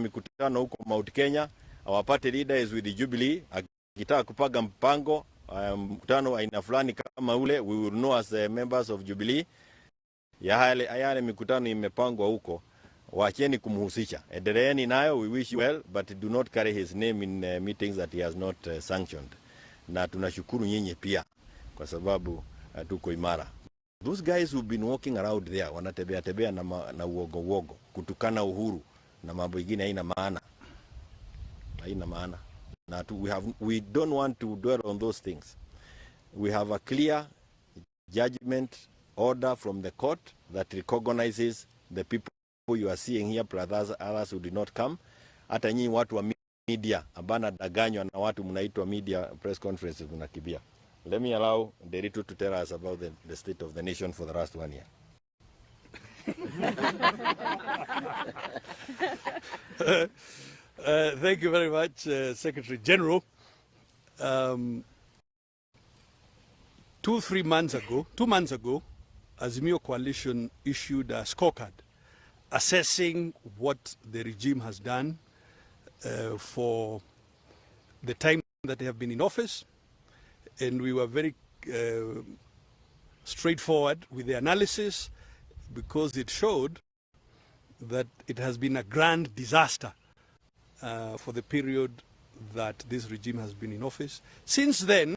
mikutano huko Mt Kenya. Our party leader is with the Jubilee. Akitaka kupaga mpango mkutano aina fulani kama ule, we will know as members of Jubilee. Yale mikutano imepangwa huko, wacheni kumhusisha. Endeleeni nayo, we wish you well, but do not carry his name in meetings that he has not sanctioned. Na tunashukuru nyinyi pia kwa sababu tuko imara. Those guys who've been walking around there wanatembea na uogo kutukana Uhuru na mambo mengine haina maana. Na we don't want to dwell on those things. We have a clear judgment order from the court that recognizes the people who you are seeing here, others who did not come. Hata nyinyi watu wa media ambana daganywa na watu mnaitwa media press conferences mnakibia. Let me allow Derito to tell us about the state of the nation for the last 1 year. Thank you very much, Secretary General. 2 months ago, Azimio Coalition issued a scorecard assessing what the regime has done for the time that they have been in office. And we were very straightforward with the analysis because it showed that it has been a grand disaster for the period that this regime has been in office. Since then,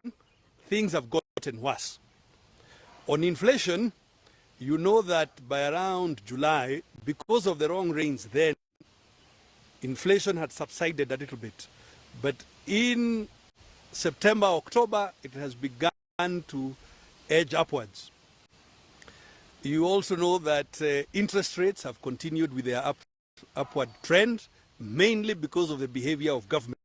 things have gotten worse. On inflation, you know that by around July, because of the wrong rains then, inflation had subsided a little bit. But in September, October, it has begun to edge upwards. You also know that interest rates have continued with their upward trend, mainly because of the behavior of government.